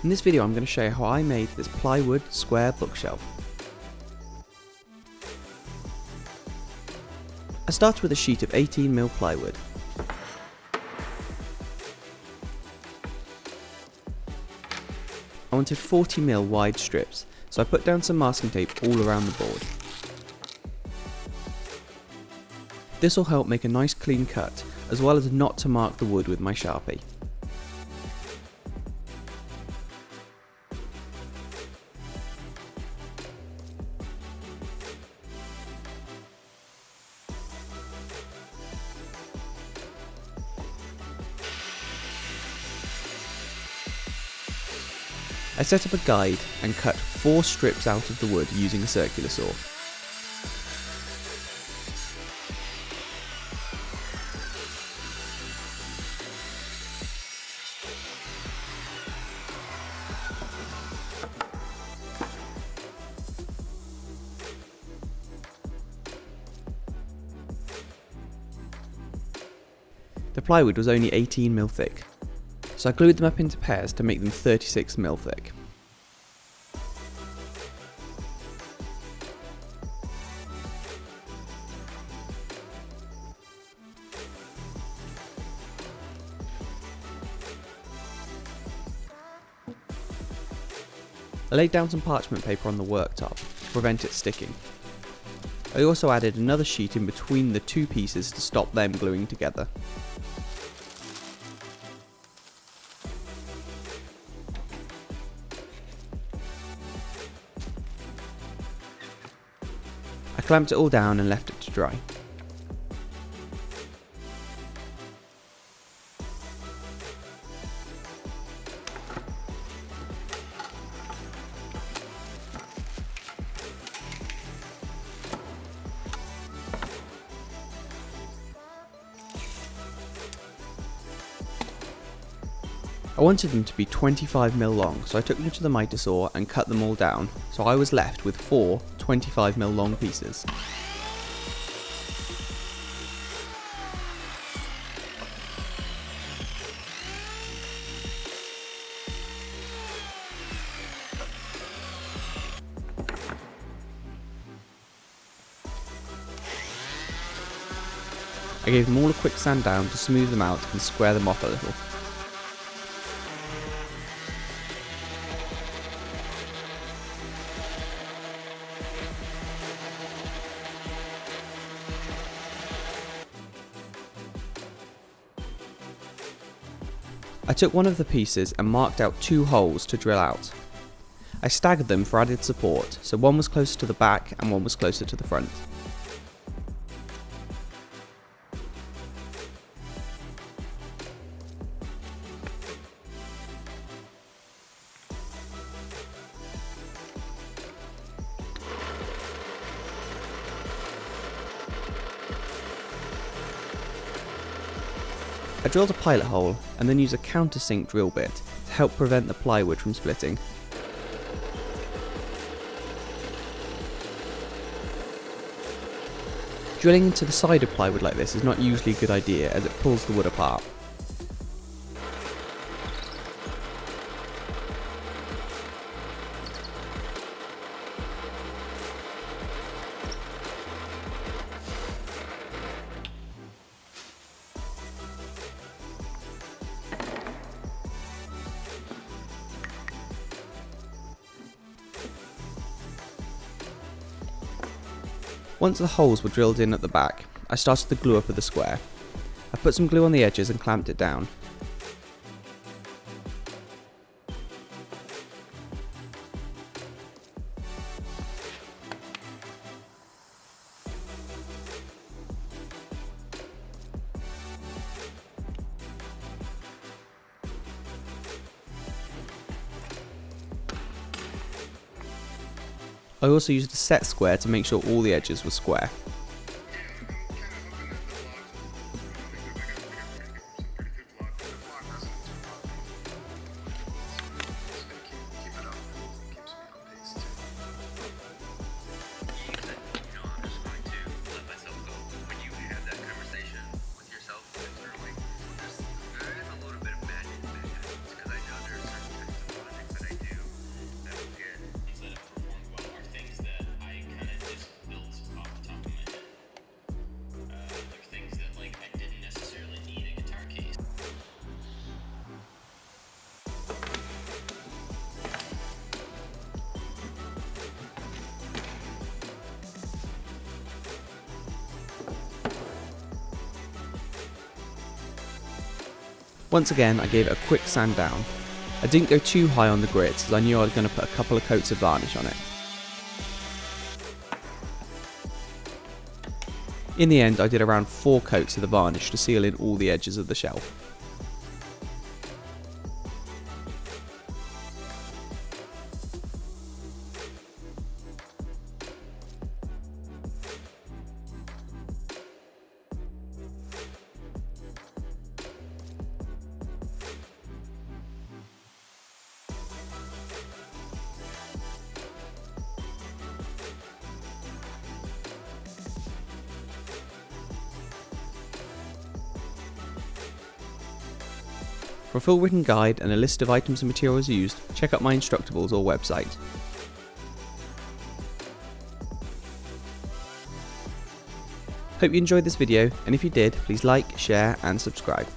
In this video I'm going to show you how I made this plywood square bookshelf. I started with a sheet of 18mm plywood. I wanted 40mm wide strips, so I put down some masking tape all around the board. This will help make a nice clean cut, as well as not to mark the wood with my Sharpie. I set up a guide and cut 4 strips out of the wood using a circular saw. The plywood was only 18mm thick, so I glued them up into pairs to make them 36mm thick. I laid down some parchment paper on the worktop to prevent it sticking. I also added another sheet in between the 2 pieces to stop them gluing together. I clamped it all down and left it to dry. I wanted them to be 25mm long, so I took them to the miter saw and cut them all down, so I was left with 4 25mm long pieces. I gave them all a quick sand down to smooth them out and square them off a little. I took one of the pieces and marked out 2 holes to drill out. I staggered them for added support, so one was closer to the back and one was closer to the front. I drilled a pilot hole and then used a countersink drill bit to help prevent the plywood from splitting. Drilling into the side of plywood like this is not usually a good idea as it pulls the wood apart. Once the holes were drilled in at the back, I started the glue up of the square. I put some glue on the edges and clamped it down. I also used a set square to make sure all the edges were square. Once again, I gave it a quick sand down. I didn't go too high on the grits as I knew I was going to put a couple of coats of varnish on it. In the end, I did around 4 coats of the varnish to seal in all the edges of the shelf. For a full written guide and a list of items and materials used, check out my Instructables or website. Hope you enjoyed this video, and if you did, please like, share and subscribe.